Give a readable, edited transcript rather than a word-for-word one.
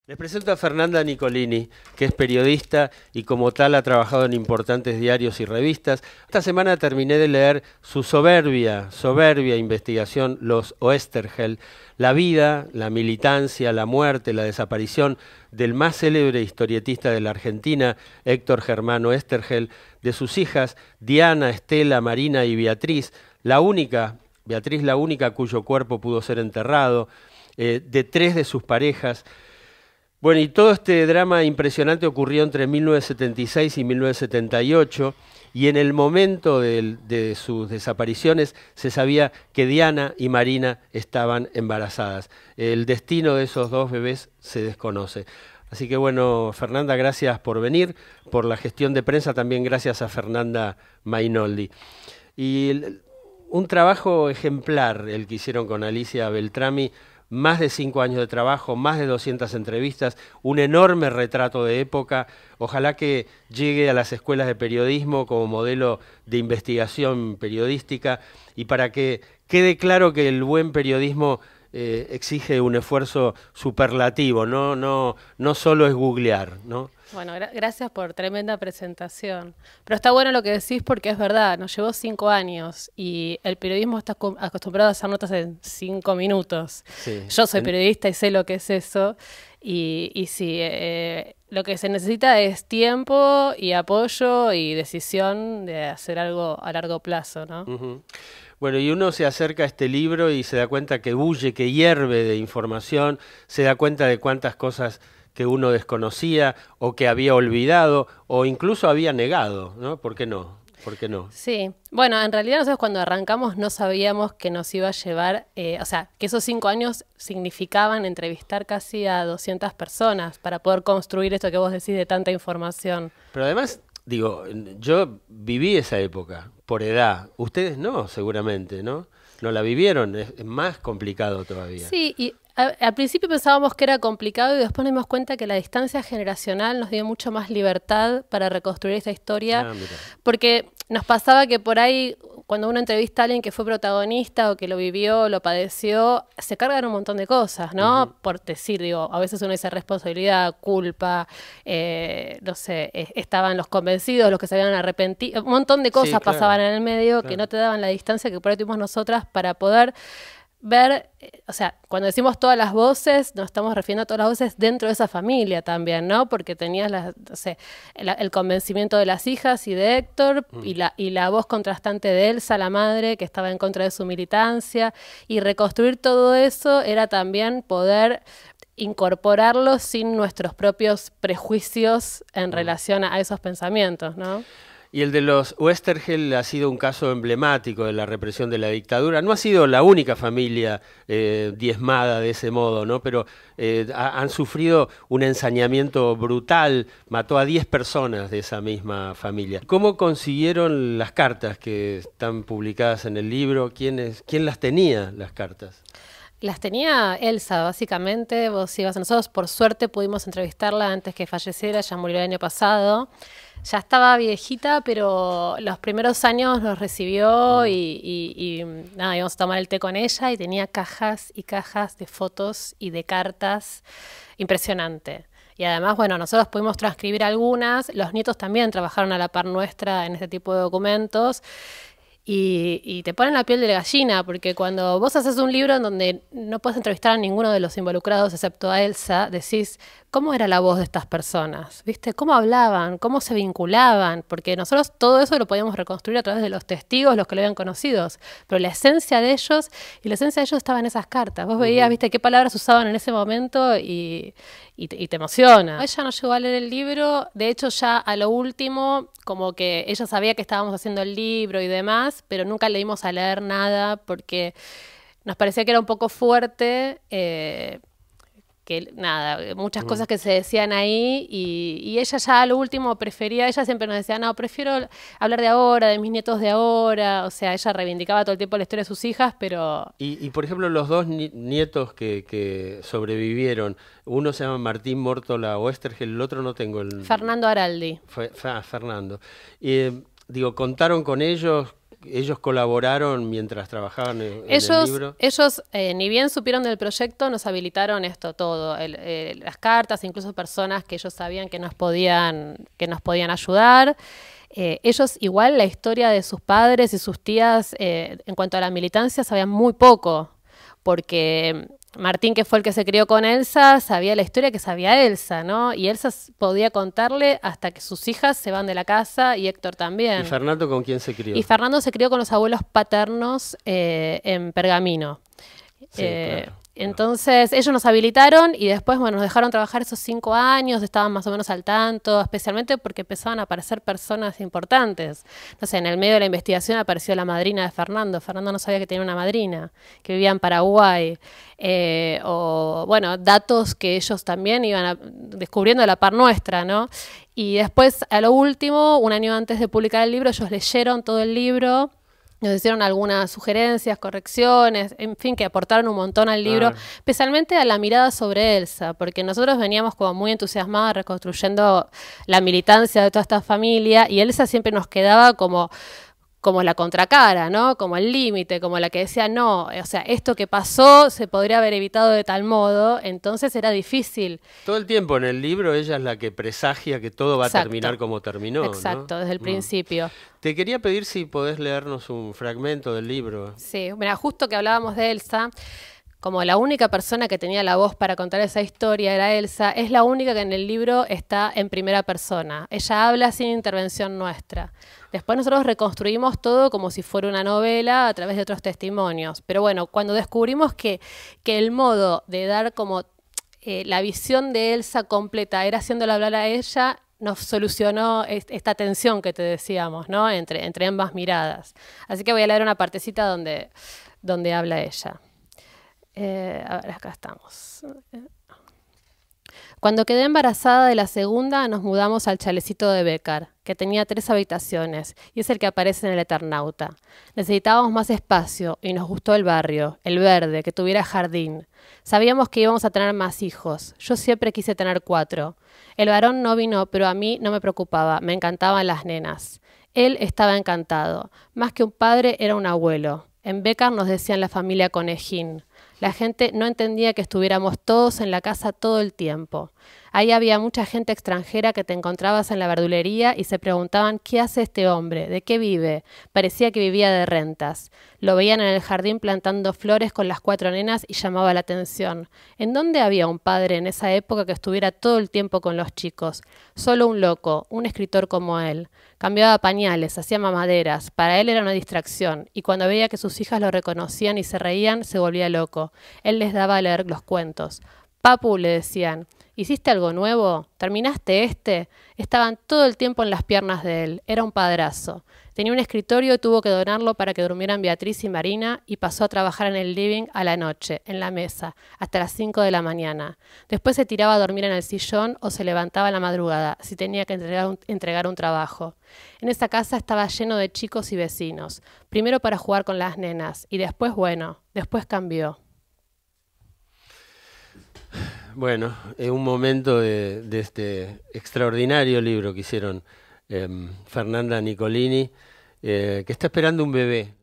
Les presento a Fernanda Nicolini, que es periodista y como tal ha trabajado en importantes diarios y revistas. Esta semana terminé de leer su soberbia investigación, Los Oesterheld, la vida, la militancia, la muerte, la desaparición del más célebre historietista de la Argentina, Héctor Germán Oesterheld, de sus hijas Diana, Estela, Marina y Beatriz, la única cuyo cuerpo pudo ser enterrado, de tres de sus parejas. Bueno, y todo este drama impresionante ocurrió entre 1976 y 1978, y en el momento de sus desapariciones se sabía que Diana y Marina estaban embarazadas. El destino de esos dos bebés se desconoce. Así que bueno, Fernanda, gracias por venir, por la gestión de prensa, también gracias a Fernanda Mainoldi. Un trabajo ejemplar el que hicieron con Alicia Beltrami. Más de 5 años de trabajo, más de 200 entrevistas, un enorme retrato de época. Ojalá que llegue a las escuelas de periodismo como modelo de investigación periodística y para que quede claro que el buen periodismo exige un esfuerzo superlativo, no solo es googlear, ¿no? Bueno, gracias por tremenda presentación. Pero está bueno lo que decís porque es verdad, nos llevó 5 años y el periodismo está acostumbrado a hacer notas en 5 minutos. Sí. Yo soy periodista y sé lo que es eso. Y sí, lo que se necesita es tiempo y apoyo y decisión de hacer algo a largo plazo, ¿no? Uh-huh. Bueno, y uno se acerca a este libro y se da cuenta que bulle, que hierve de información, se da cuenta de cuántas cosas que uno desconocía o que había olvidado o incluso había negado, ¿no? ¿Por qué no? ¿Por qué no? Sí, bueno, en realidad nosotros cuando arrancamos no sabíamos que nos iba a llevar, o sea, que esos 5 años significaban entrevistar casi a 200 personas para poder construir esto que vos decís de tanta información. Pero además, digo, yo viví esa época por edad, ustedes no, seguramente, ¿no? No la vivieron, es más complicado todavía. Sí, y al principio pensábamos que era complicado y después nos dimos cuenta que la distancia generacional nos dio mucho más libertad para reconstruir esta historia, porque nos pasaba que por ahí cuando uno entrevista a alguien que fue protagonista o que lo vivió, lo padeció, se cargan un montón de cosas, ¿no? Uh-huh. Por decir, digo, a veces uno dice responsabilidad, culpa, no sé, estaban los convencidos, los que se habían arrepentido, un montón de cosas pasaban en el medio que no te daban la distancia que por ahí tuvimos nosotras para poder ver, o sea, cuando decimos todas las voces, nos estamos refiriendo a todas las voces dentro de esa familia también, ¿no? Porque tenías no sé, el convencimiento de las hijas y de Héctor y la voz contrastante de Elsa, la madre, que estaba en contra de su militancia, y reconstruir todo eso era también poder incorporarlo sin nuestros propios prejuicios en relación a esos pensamientos, ¿no? Y el de los Oesterheld ha sido un caso emblemático de la represión de la dictadura. No ha sido la única familia diezmada de ese modo, ¿no? Pero han sufrido un ensañamiento brutal, mató a 10 personas de esa misma familia. ¿Cómo consiguieron las cartas que están publicadas en el libro? ¿Quién las tenía, las cartas? Las tenía Elsa, básicamente. Vos ibas a nosotros, por suerte pudimos entrevistarla antes que falleciera, ya murió el año pasado. Ya estaba viejita, pero los primeros años nos recibió y nada, íbamos a tomar el té con ella y tenía cajas y cajas de fotos y de cartas. Impresionante. Y además, bueno, nosotros pudimos transcribir algunas, los nietos también trabajaron a la par nuestra en este tipo de documentos. Y te ponen la piel de gallina, porque cuando vos haces un libro en donde no puedes entrevistar a ninguno de los involucrados excepto a Elsa, decís, ¿cómo era la voz de estas personas? ¿Viste? ¿Cómo hablaban? ¿Cómo se vinculaban? Porque nosotros todo eso lo podíamos reconstruir a través de los testigos, los que lo habían conocido, pero la esencia de ellos, estaba en esas cartas. Vos veías, ¿viste? Qué palabras usaban en ese momento y te emociona. Ella no llegó a leer el libro, de hecho ya a lo último, como que ella sabía que estábamos haciendo el libro y demás, pero nunca le dimos a leer nada porque nos parecía que era un poco fuerte, que nada, muchas cosas que se decían ahí y ella ya a lo último prefería, ella siempre nos decía, no, prefiero hablar de ahora, de mis nietos de ahora, o sea, ella reivindicaba todo el tiempo la historia de sus hijas, pero... Y por ejemplo, los dos nietos que sobrevivieron, uno se llama Martín Mórtola Oesterheld, el otro no tengo el... Fernando Araldi. Fernando. Digo, ¿contaron con ellos? ellos colaboraron mientras trabajaban en el libro. Ellos ni bien supieron del proyecto, nos habilitaron esto todo, las cartas, incluso personas que ellos sabían que nos podían ayudar. Ellos igual la historia de sus padres y sus tías en cuanto a la militancia sabían muy poco, porque Martín, que fue el que se crió con Elsa, sabía la historia que sabía Elsa, ¿no? Y Elsa podía contarle hasta que sus hijas se van de la casa y Héctor también. ¿Y Fernando con quién se crió? Y Fernando se crió con los abuelos paternos en Pergamino. Sí, claro. Entonces ellos nos habilitaron y después nos dejaron trabajar esos 5 años, estaban más o menos al tanto, especialmente porque empezaban a aparecer personas importantes. No sé, en el medio de la investigación apareció la madrina de Fernando. Fernando no sabía que tenía una madrina, que vivía en Paraguay. Datos que ellos también iban descubriendo a la par nuestra, ¿no? Y después, a lo último, un año antes de publicar el libro, ellos leyeron todo el libro. Nos hicieron algunas sugerencias, correcciones, en fin, que aportaron un montón al libro, especialmente a la mirada sobre Elsa, porque nosotros veníamos como muy entusiasmados reconstruyendo la militancia de toda esta familia y Elsa siempre nos quedaba como la contracara, ¿no? Como el límite, como la que decía, no, o sea, esto que pasó se podría haber evitado de tal modo, entonces era difícil. Todo el tiempo en el libro ella es la que presagia que todo va a terminar como terminó. Exacto, ¿no? Desde el principio. Te quería pedir si podés leernos un fragmento del libro. Sí, mira, justo que hablábamos de Elsa, como la única persona que tenía la voz para contar esa historia era Elsa, es la única que en el libro está en primera persona. Ella habla sin intervención nuestra. Después nosotros reconstruimos todo como si fuera una novela a través de otros testimonios. Pero bueno, cuando descubrimos que el modo de dar como la visión de Elsa completa era haciéndola hablar a ella, nos solucionó esta tensión que te decíamos, ¿no? Entre ambas miradas. Así que voy a leer una partecita donde habla ella. A ver, acá estamos. Cuando quedé embarazada de la segunda, nos mudamos al chalecito de Bécar, que tenía 3 habitaciones, y es el que aparece en el Eternauta. Necesitábamos más espacio, y nos gustó el barrio, el verde, que tuviera jardín. Sabíamos que íbamos a tener más hijos. Yo siempre quise tener 4. El varón no vino, pero a mí no me preocupaba, me encantaban las nenas. Él estaba encantado. Más que un padre, era un abuelo. En Bécar nos decían la familia Conejín. La gente no entendía que estuviéramos todos en la casa todo el tiempo. Ahí había mucha gente extranjera que te encontrabas en la verdulería y se preguntaban ¿qué hace este hombre? ¿De qué vive? Parecía que vivía de rentas. Lo veían en el jardín plantando flores con las 4 nenas y llamaba la atención. ¿En dónde había un padre en esa época que estuviera todo el tiempo con los chicos? Solo un loco, un escritor como él. Cambiaba pañales, hacía mamaderas. Para él era una distracción, y cuando veía que sus hijas lo reconocían y se reían, se volvía loco. Él les daba a leer los cuentos. Papu, le decían, ¿hiciste algo nuevo? ¿Terminaste este? Estaban todo el tiempo en las piernas de él. Era un padrazo. Tenía un escritorio y tuvo que donarlo para que durmieran Beatriz y Marina y pasó a trabajar en el living a la noche, en la mesa, hasta las 5 de la mañana. Después se tiraba a dormir en el sillón o se levantaba a la madrugada si tenía que entregar un trabajo. En esa casa estaba lleno de chicos y vecinos. Primero para jugar con las nenas y después cambió. Bueno, es un momento de este extraordinario libro que hicieron Fernanda Nicolini, que está esperando un bebé.